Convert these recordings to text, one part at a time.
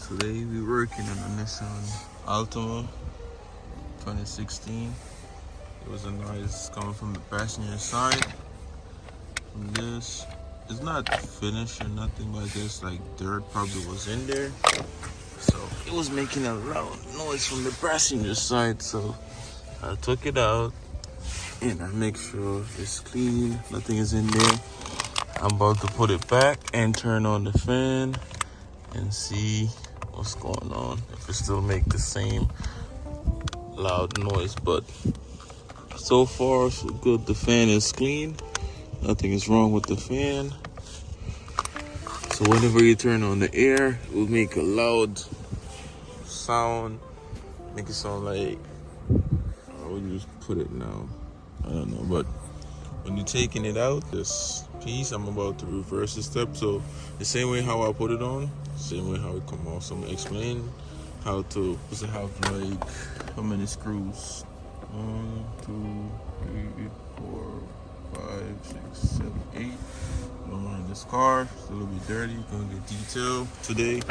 Today we're working on a Nissan Altima 2016. It was a noise coming from the passenger side. From this, it's not finished or nothing, but just like dirt probably was in there. So it was making a loud noise from the passenger side. So I took it out and I make sure it's clean, nothing is in there. I'm about to put it back and turn on the fan and see what's going on, if it still make the same loud noise. But so far so good. The fan is clean, nothing is wrong with the fan. So whenever you turn on the air, it will make a loud sound, make it sound like, I would just put it now, I don't know. But when you're taking it out, this piece, I'm about to reverse the step. So the same way how I put it on, same way how it come off. So I'm gonna explain how to, because I have like, how many screws? 1, 2, 3, 4, 5, 6, 7, 8. I'm running this car, it's a little bit dirty, gonna get detailed today.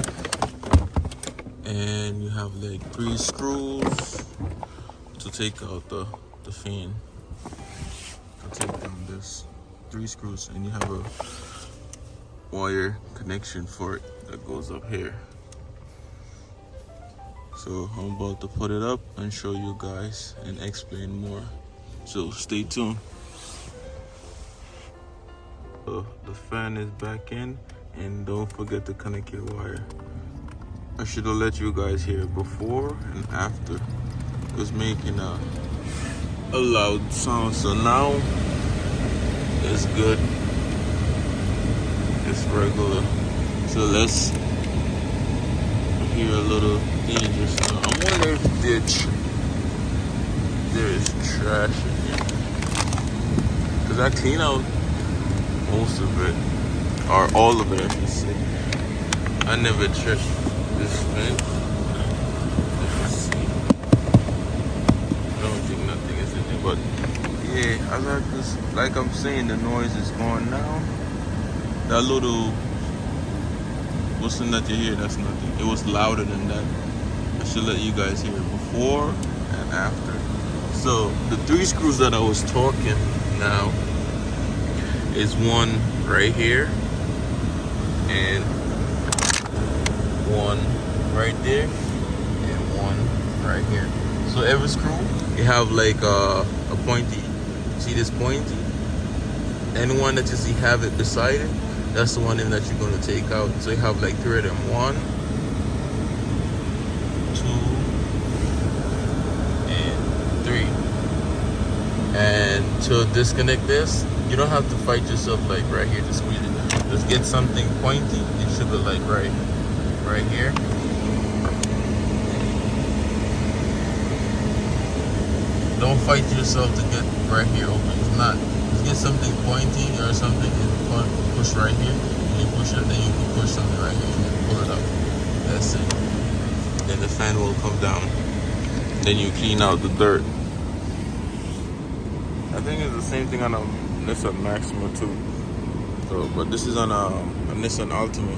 And you have like 3 screws to take out the fan. Take down this 3 screws, and you have a wire connection for it that goes up here. So I'm about to put it up and show you guys and explain more, so stay tuned. So the fan is back in, and don't forget to connect your wire. I should have let you guys hear before and after. It was making a loud sound, so now it's good, it's regular. So let's hear a little danger sound. I wonder if there is trash in here, because I clean out most of it, or all of it I should say. I never checked this vent. But yeah, I got this, like I'm saying, the noise is going now. That little what's that you hear, that's nothing. It was louder than that. I should let you guys hear it before and after. So the 3 screws that I was talking now is one right here and one right there and one right here. So every screw, you have like a pointy. See this pointy? And one that you see have it beside it, that's the one that you're gonna take out. So you have like 3 of them. 1, 2, and 3. And to disconnect this, you don't have to fight yourself like right here to squeeze it. Just get something pointy. It should be like right here. Don't fight yourself to get right here open. It's not. Just get something pointy or something and push right here. And you push it, then you can push something right here and pull it up. That's it. Then the fan will come down. Then you clean out the dirt. I think it's the same thing on a Nissan Maxima too. So, but this is on a Nissan Altima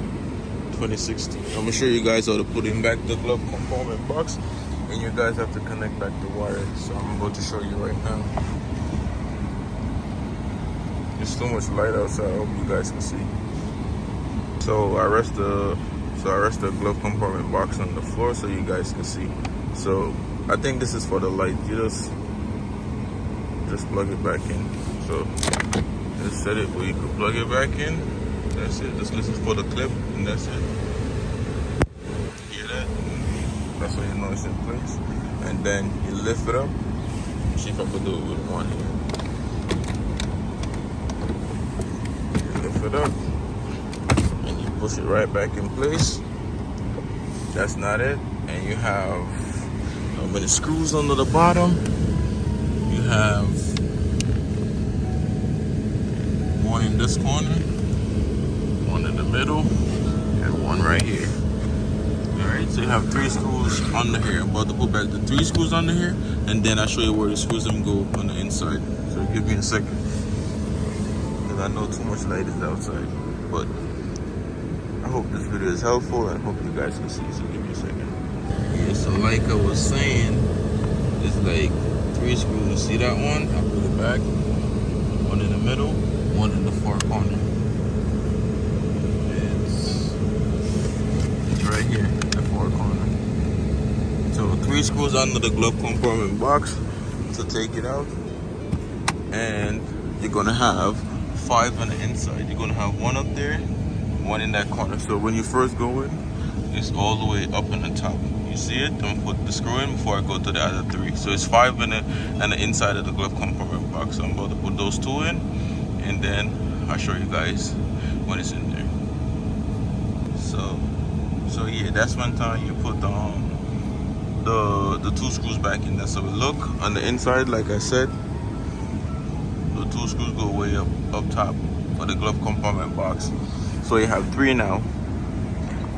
2016. I'm gonna show you guys how to put in back the glove compartment box. And you guys have to connect back the wire. So I'm about to show you right now. There's so much light outside, I hope you guys can see. So I rest the glove compartment box on the floor so you guys can see. So I think this is for the light. You just plug it back in. So just set it where you can plug it back in. That's it. Just listen for the clip and that's it. Hear that? That's how you know it's in place. And then you lift it up. See if I can do it with one here. You lift it up and you push it right back in place. That's not it. And you have many screws under the bottom. You have one in this corner, one in the middle, and one right here. Alright, so you have 3 screws under here. I'm about to put back the 3 screws under here, and then I'll show you where the screws them go on the inside. So give me a second, because I know too much light is outside. But I hope this video video is helpful and hope you guys can see. So give me a second. Yeah, so like I was saying, it's like 3 screws. See that one? I put it back. One in the middle, one in the far corner. It's right here, the far corner. So 3 screws under the glove compartment box to take it out. And you're gonna have 5 on the inside. You're gonna have 1 up there, 1 in that corner. So when you first go in, it's all the way up in the top. You see it? Don't put the screw in before I go to the other 3. So it's 5 in the inside of the glove compartment box. So I'm about to put those 2 in, and then I'll show you guys when it's in there. So yeah, that's one time you put the 2 screws back in there. So look on the inside, like I said, the 2 screws go way up top for the glove compartment box. So you have 3 now.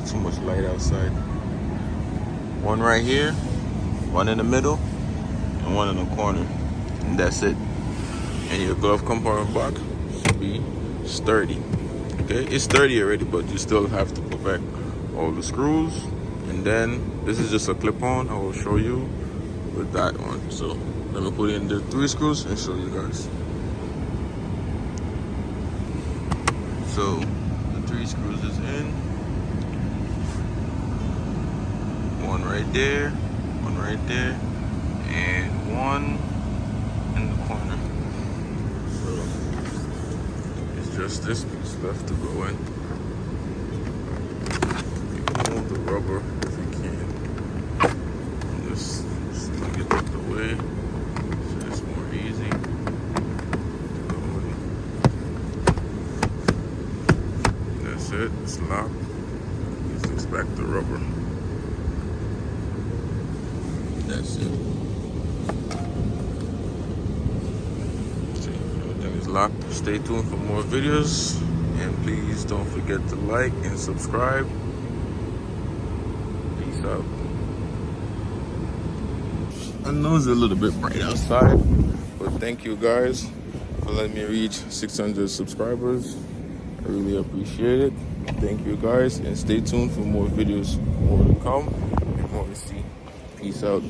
Too much light outside. 1 right here, 1 in the middle, and 1 in the corner, and that's it. And your glove compartment box should be sturdy. Okay, it's sturdy already, but you still have to put back all the screws. And then this is just a clip-on. I will show you with that one. So let me put in the 3 screws and show you guys. So the 3 screws is in. 1 right there, 1 right there, and 1 in the corner. So it's just this piece left to go in. You can move the rubber if you can. Just get it out the way so it's more easy. That's it, it's locked. Just expect the rubber. That's it. See, everything is locked. Stay tuned for more videos, and please don't forget to like and subscribe. Peace out. I know it's a little bit bright outside, but thank you guys for letting me reach 600 subscribers. I really appreciate it. Thank you guys, and stay tuned for more videos, more to come and more to see. Peace out.